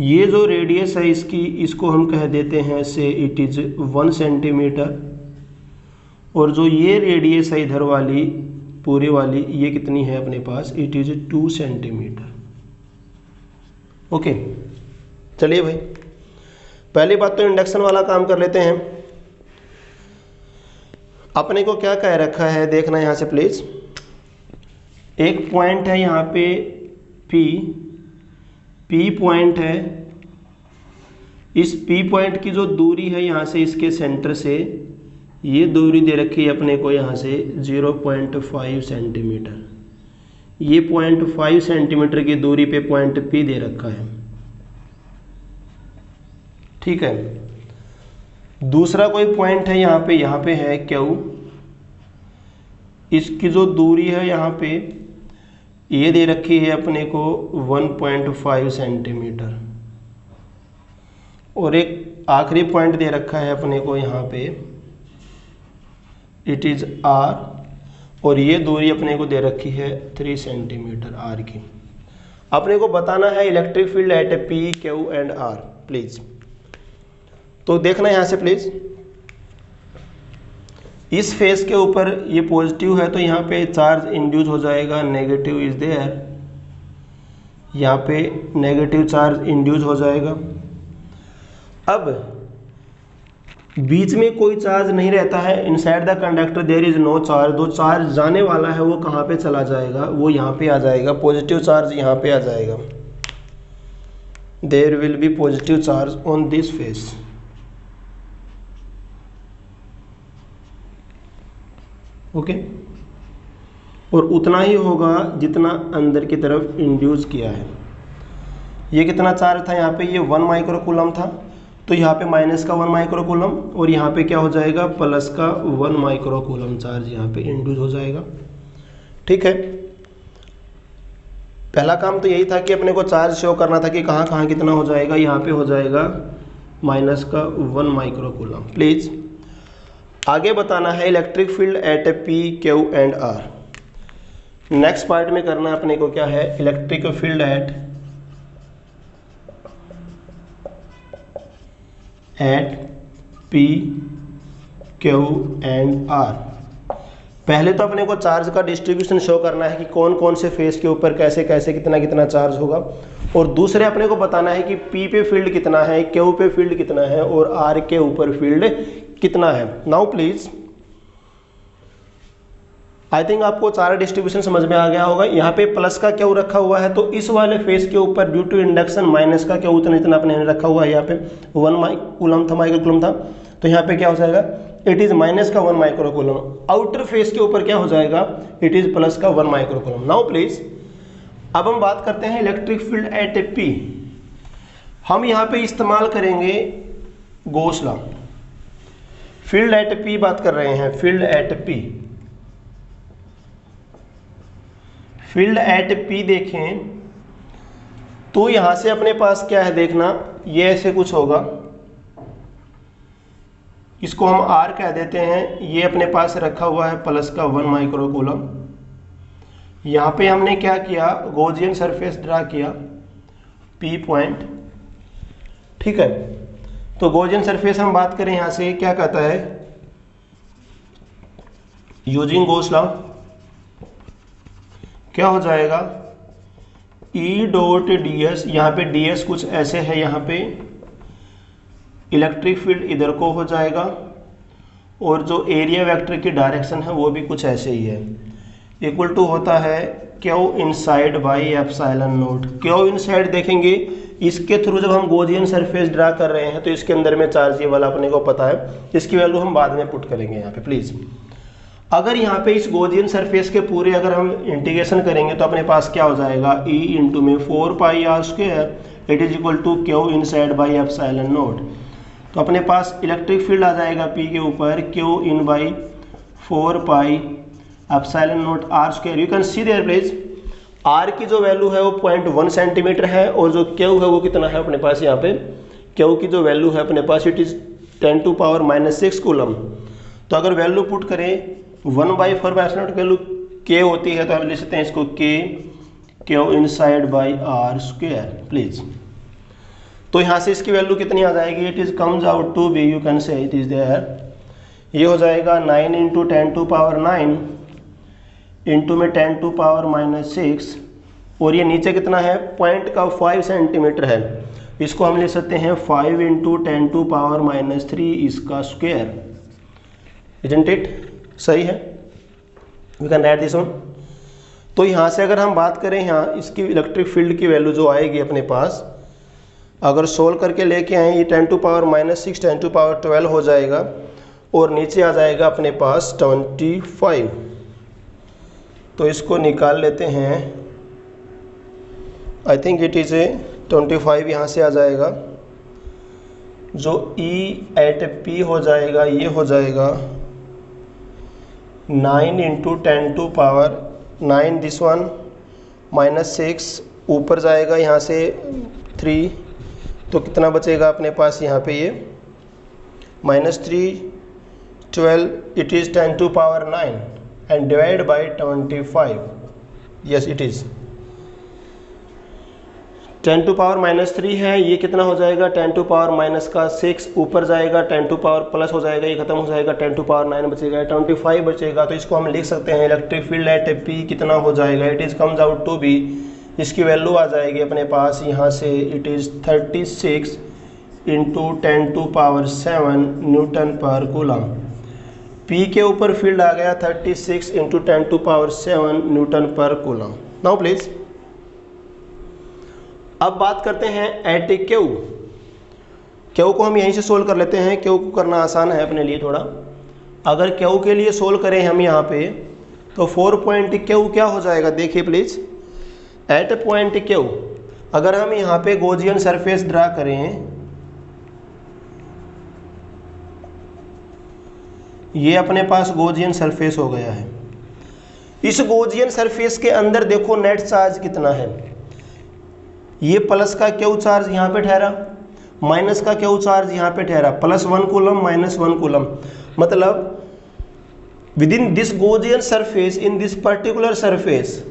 ये जो रेडियस है इसकी, इसको हम कह देते हैं से इट इज 1 सेंटीमीटर, और जो ये रेडियस है इधर वाली पूरी वाली, ये कितनी है अपने पास, इट इज 2 सेंटीमीटर। ओके, चलिए भाई पहली बात तो इंडक्शन वाला काम कर लेते हैं। अपने को क्या कह रखा है देखना यहाँ से प्लीज, एक पॉइंट है यहाँ पे P पॉइंट है, इस P पॉइंट की जो दूरी है यहाँ से इसके सेंटर से, ये दूरी दे रखी है अपने को यहाँ से 0.5 सेंटीमीटर। ये 0.5 सेंटीमीटर की दूरी पे पॉइंट P दे रखा है। ठीक है, दूसरा कोई पॉइंट है यहाँ पे है Q, इसकी जो दूरी है यहाँ पे ये दे रखी है अपने को 1.5 सेंटीमीटर, और एक आखिरी पॉइंट दे रखा है अपने को यहाँ पे, इट इज R, और ये दूरी अपने को दे रखी है 3 सेंटीमीटर R की। अपने को बताना है electric field at P, Q and R please. तो देखना यहाँ से प्लीज, इस फेस के ऊपर ये पॉजिटिव है तो यहाँ पे चार्ज इंड्यूस हो जाएगा, नेगेटिव इज देयर, यहाँ पे नेगेटिव चार्ज इंड्यूस हो जाएगा। अब बीच में कोई चार्ज नहीं रहता है, inside the conductor there is no charge. जो चार्ज जाने वाला है वो कहाँ पे चला जाएगा, वो यहाँ पे आ जाएगा, पॉजिटिव चार्ज यहाँ पे आ जाएगा। There will be positive charge on this face. Okay, और उतना ही होगा जितना अंदर की तरफ इंड्यूस किया है। ये कितना चार्ज था यहाँ पे, ये 1 माइक्रोकूलम था, तो यहाँ पे माइनस का 1 माइक्रोकूलम, और यहाँ पे क्या हो जाएगा, प्लस का 1 माइक्रोकूलम चार्ज यहाँ पे इंड्यूस हो जाएगा। ठीक है, पहला काम तो यही था कि अपने को चार्ज शो करना था कि कहाँ कहाँ कितना हो जाएगा। यहाँ पे हो जाएगा माइनस का 1 माइक्रोकूलम। प्लीज आगे बताना है electric field at P, Q and R। Next part में करना अपने को क्या है, electric field at at P Q and R. पहले तो अपने को चार्ज का डिस्ट्रीब्यूशन शो करना है कि कौन कौन से फेस के ऊपर कैसे कैसे कितना कितना चार्ज होगा, और दूसरे अपने को बताना है कि P पे फील्ड कितना है, Q पे फील्ड कितना है और R के ऊपर फील्ड कितना है। नाउ प्लीज, आई थिंक आपको चार्ज डिस्ट्रीब्यूशन समझ में आ गया होगा। यहाँ पे प्लस का Q रखा हुआ है तो इस वाले फेस के ऊपर ड्यू टू इंडक्शन माइनस का Q उतना इतना अपने रखा हुआ है। यहाँ पे 1 माइक्रोकूलम था, माइक्रोकूलम था, तो यहाँ पे क्या हो जाएगा, इट इज माइनस का 1 माइक्रोकूलम। आउटर फेस के ऊपर क्या हो जाएगा, इट इज प्लस का 1 माइक्रोकूलम। नाउ प्लीज, अब हम बात करते हैं इलेक्ट्रिक फील्ड एट पी। हम यहाँ पे इस्तेमाल करेंगे Gauss law. Field at P बात कर रहे हैं, field at P. Field at P देखें तो यहां से अपने पास क्या है देखना, ये ऐसे कुछ होगा, इसको हम R कह देते हैं। ये अपने पास रखा हुआ है प्लस का 1 माइक्रोकूलम। यहाँ पे हमने क्या किया, गॉसियन सरफेस ड्रा किया P पॉइंट, ठीक है। तो गॉसियन सरफेस हम बात करें यहाँ से क्या कहता है, यूजिंग गॉस लॉ क्या हो जाएगा, E डॉट डी एस, यहाँ पे डी एस कुछ ऐसे है, यहाँ पे इलेक्ट्रिक फील्ड इधर को हो जाएगा और जो एरिया वेक्टर की डायरेक्शन है वो भी कुछ ऐसे ही है, इक्वल टू होता है Q inside by epsilon not. Q inside देखेंगे, इसके थ्रू जब हम गॉसियन सरफेस ड्रा कर रहे हैं तो इसके अंदर में चार्ज ये वाला अपने को पता है, इसकी वैल्यू हम बाद में पुट करेंगे यहाँ पे प्लीज। अगर यहाँ पे इस गॉसियन सरफेस के पूरे अगर हम इंटीग्रेशन करेंगे तो अपने पास क्या हो जाएगा, E इंटू में 4 pi R square it is equal to Q inside by epsilon naught. तो अपने पास इलेक्ट्रिक फील्ड आ जाएगा P के ऊपर Q in by 4 pi epsilon naught R square. You can see there please, R की जो value है वो 0.1 सेंटीमीटर है और जो Q है वो कितना है अपने पास, यहाँ पे Q की जो वैल्यू है अपने पास इट इज 10⁻⁻6 कूलम। तो अगर वैल्यू पुट करें 1/4 एप्सिलॉन नॉट वैल्यू K होती है तो हम लिख सकते हैं इसको Q inside by R square please. तो यहाँ से इसकी वैल्यू कितनी आ जाएगी, it is comes out to be, you can say it is there, ये हो जाएगा 9 इंटू 10⁻9 इंटू में 10⁻⁻6 और ये नीचे कितना है, पॉइंट का 5 सेंटीमीटर है, इसको हम लिख सकते हैं 5 इंटू 10⁻³ इसका स्क्वायर। इजंट इट, सही है, we can write this one. तो यहाँ से अगर हम बात करें, यहाँ इसकी इलेक्ट्रिक फील्ड की वैल्यू जो आएगी अपने पास, अगर सोल्व करके लेके आए ये 10⁻⁻6 10⁻12 हो जाएगा और नीचे आ जाएगा अपने पास 25। तो इसको निकाल लेते हैं, आई थिंक इट इज़ 25 यहाँ से आ जाएगा, जो E एट P हो जाएगा ये हो जाएगा 9 इंटू 10⁻9 दिस वन -6, ऊपर जाएगा यहाँ से 3, तो कितना बचेगा अपने पास यहाँ पे ये -3 12, it is 10⁻9 and divide by 25, yes it is 10⁻³ है, ये कितना हो जाएगा 10⁻⁻6, ऊपर जाएगा 10⁻+ हो जाएगा, ये खत्म हो जाएगा 10⁻9 बचेगा, 25 बचेगा। तो इसको हम लिख सकते हैं इलेक्ट्रिक फील्ड एट P कितना हो जाएगा, it is comes out to be, इसकी वैल्यू आ जाएगी अपने पास यहाँ से it is 36 into 10⁻7 newton per coulomb. P के ऊपर फील्ड आ गया 36 into 10⁻7 newton per coulomb. Now please, अब बात करते हैं एट Q को हम यहीं से सोल्व कर लेते हैं, Q को करना आसान है अपने लिए थोड़ा। अगर Q के लिए सोल्व करें हम यहाँ पे तो 4 पॉइंट Q क्या हो जाएगा, देखिए प्लीज, एट पॉइंट Q अगर हम यहाँ पे गॉसियन सरफेस ड्रा करें, ये अपने पास गॉसियन सरफेस हो गया है। इस गॉसियन सरफेस के अंदर देखो नेट चार्ज कितना है, ये प्लस का Q चार्ज यहाँ पे ठहरा, माइनस का Q चार्ज यहाँ पे ठहरा, +1 कूलम -1 कूलम। मतलब with in this Gaussian surface, in this particular surface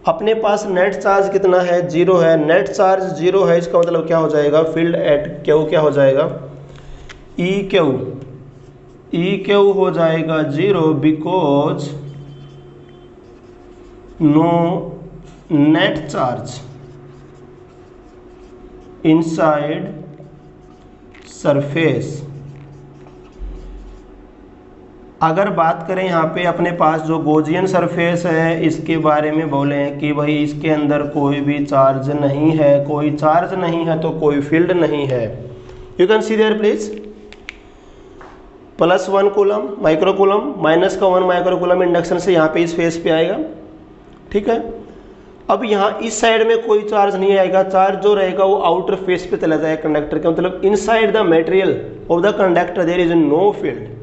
अपने पास नेट चार्ज कितना है, 0 है। नेट चार्ज 0 है, इसका मतलब क्या हो जाएगा, फील्ड एट Q क्या हो जाएगा, ई क्यू हो जाएगा 0 because no net charge inside surface. अगर बात करें यहाँ पे अपने पास जो गॉसियन सरफेस है इसके बारे में बोले कि भाई इसके अंदर कोई भी चार्ज नहीं है, कोई चार्ज नहीं है तो कोई फील्ड नहीं है। You can see there please +1 coulomb micro coulomb -1 micro coulomb induction से यहाँ पे इस फेस पे आएगा, ठीक है। अब यहाँ इस साइड में कोई चार्ज नहीं आएगा, चार्ज जो रहेगा वो आउटर फेस पे चला जाएगा कंडक्टर के, मतलब inside the material of the conductor there is no field.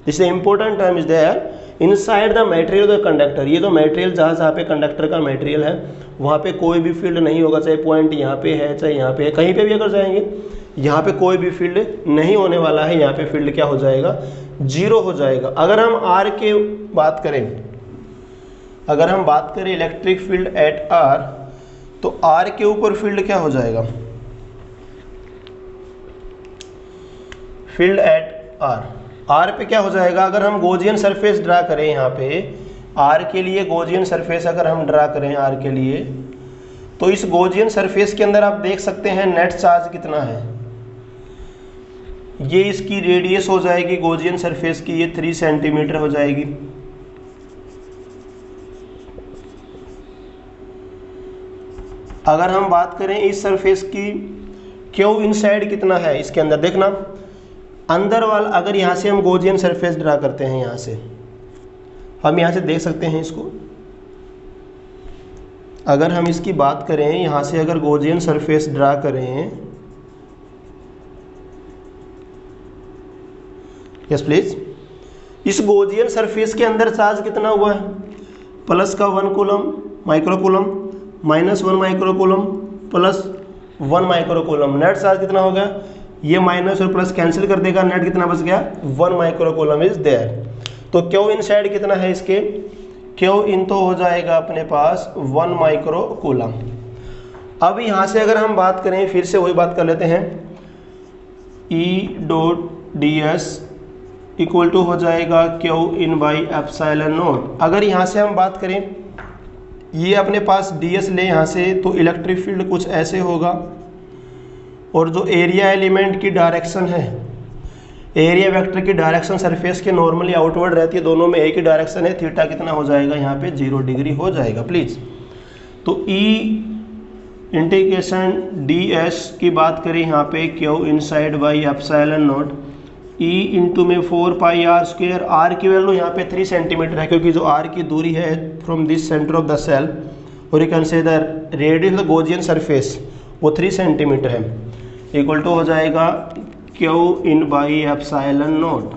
This important term is there inside the material of the conductor. ये जो मटेरियल जहाँ पे कंडक्टर का मटेरियल है वहाँ पे कोई भी फील्ड नहीं होगा, चाहे पॉइंट यहाँ पे है चाहे यहाँ पे है, कहीं पे भी अगर जाएंगे यहाँ पे कोई भी फील्ड नहीं होने वाला है। यहाँ पे फील्ड क्या हो जाएगा 0 हो जाएगा। अगर हम आर के बात करें, अगर हम बात करें इलेक्ट्रिक फील्ड एट आर, तो आर के ऊपर फील्ड क्या हो जाएगा, फील्ड एट आर पे क्या हो जाएगा। अगर हम गॉसियन सरफेस ड्रा करें यहाँ पे आर के लिए, गॉसियन सरफेस अगर हम ड्रा करें आर के लिए, तो इस गॉसियन सरफेस के अंदर आप देख सकते हैं नेट चार्ज कितना है। ये इसकी रेडियस हो जाएगी गॉसियन सरफेस की, ये 3 सेंटीमीटर हो जाएगी। अगर हम बात करें इस सरफेस की क्यू इनसाइड कितना है इसके अंदर, देखना अंदर वाला, अगर यहाँ से हम गॉसियन सरफेस ड्रा करते हैं, यहाँ से हम यहाँ से देख सकते हैं इसको, अगर हम इसकी बात करें यहाँ से अगर गॉसियन सरफेस ड्रा करें, यस प्लीज, इस गॉसियन सरफेस के अंदर चार्ज कितना हुआ है, +1 coulomb micro coulomb -1 micro coulomb +1 micro coulomb. Net charge कितना होगा, ये माइनस और प्लस कैंसिल कर देगा, नेट कितना बच गया 1 माइक्रो कूलम इज देयर। तो क्यू इनसाइड कितना है इसके, क्यू इन तो हो जाएगा अपने पास 1 माइक्रो कूलम। अब यहाँ से अगर हम बात करें, फिर से वही बात कर लेते हैं, E.ds इक्वल टू हो जाएगा Q in by epsilon naught. अगर यहाँ से हम बात करें, ये अपने पास ds ले यहाँ से, तो इलेक्ट्रिक फील्ड कुछ ऐसे होगा, और जो एरिया एलिमेंट की डायरेक्शन है, एरिया वेक्टर की डायरेक्शन सरफेस के नॉर्मली आउटवर्ड रहती है, दोनों में एक ही डायरेक्शन है, थीटा कितना हो जाएगा यहाँ पे 0 डिग्री हो जाएगा प्लीज। तो E इंटीग्रेशन ds की बात करें यहाँ पे Q inside by epsilon not, E into में 4πr², r की वैल्यू यहाँ पे 3 सेंटीमीटर है, क्योंकि जो r की दूरी है from this centre of the cell, और you can say the radius of Gaussian surface वो 3 सेंटीमीटर है, इक्वल टू हो जाएगा Q in by epsilon naught.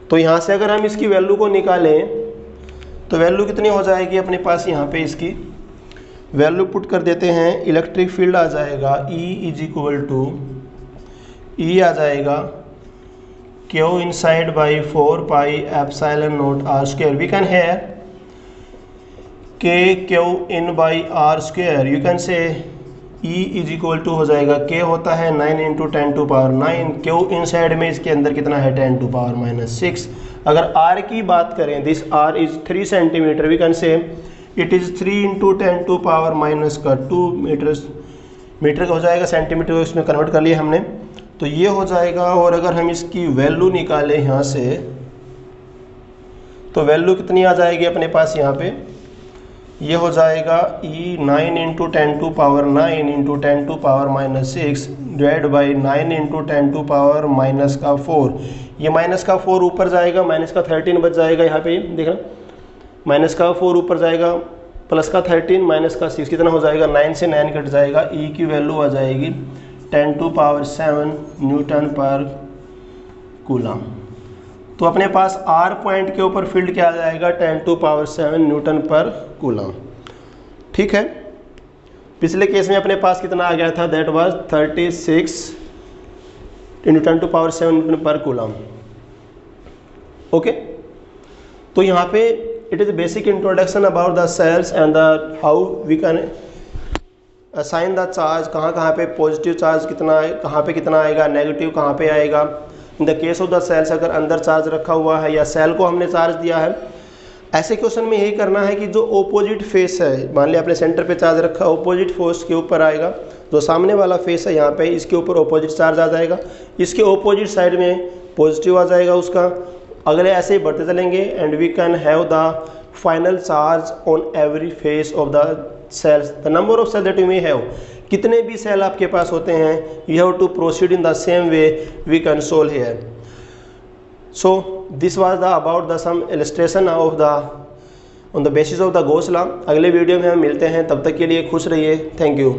तो यहाँ से अगर हम इसकी वैल्यू को निकालें तो वैल्यू कितनी हो जाएगी अपने पास, यहाँ पे इसकी वैल्यू पुट कर देते हैं, इलेक्ट्रिक फील्ड आ जाएगा E is equal to, E आ जाएगा Q inside by 4 epsilon naught r²। We can here के Q in by r², you can say E is equal to हो जाएगा, K होता है 9 × 10⁻⁹, क्यू इनसाइड में इसके अंदर कितना है 10⁻⁻6। अगर R की बात करें, this R is 3 centimetre, we can say it is 3 × 10⁻⁻² metre का हो जाएगा, सेंटीमीटर को इसमें कन्वर्ट कर लिया हमने, तो ये हो जाएगा। और अगर हम इसकी वैल्यू निकालें यहाँ से, तो वैल्यू कितनी आ जाएगी अपने पास यहाँ पे, ये हो जाएगा E 9 × 10⁻⁹ डिवाइड बाई 9 × 10⁻⁻⁴। ये -4 ऊपर जाएगा, -13 बच जाएगा, यहाँ पे देखना -4 ऊपर जाएगा, +13 -6 कितना हो जाएगा, 9 से 9 कट जाएगा, E की वैल्यू आ जाएगी 10⁷ न्यूटन पर कूलम। तो अपने पास R पॉइंट के ऊपर फील्ड क्या आ जाएगा 10⁷ न्यूटन पर कूलम, ठीक है। पिछले केस में अपने पास कितना आ गया था, that was 36 × 10⁷ newton per coulomb, okay. तो यहाँ पे it is basic introduction about the shells and the how we can assign the charge, कहाँ पे पॉजिटिव चार्ज कितना है, कहाँ पे कितना आएगा, नेगेटिव कहाँ पे आएगा, in the case of the shells, अगर अंदर चार्ज रखा हुआ है या सेल को हमने चार्ज दिया है, ऐसे क्वेश्चन में यही करना है कि जो ओपोजिट फेस है, मान लिया अपने सेंटर पे चार्ज रखा, ओपोजिट फोर्स के ऊपर आएगा, जो सामने वाला फेस है यहाँ पे, इसके ऊपर ओपोजिट चार्ज आ जाएगा, इसके ओपोजिट साइड में पॉजिटिव आ जाएगा उसका। अगले ऐसे ही बढ़ते चलेंगे and we can have the final charge on every face of the shells, the number of shell that you may have, कितने भी सेल आपके पास होते हैं, you have to proceed in the same way we can solve here. So this was the about the some illustration of the on the basis of the Gauss law। अगले video में हम मिलते हैं, तब तक के लिए खुश रहिए, थैंक यू।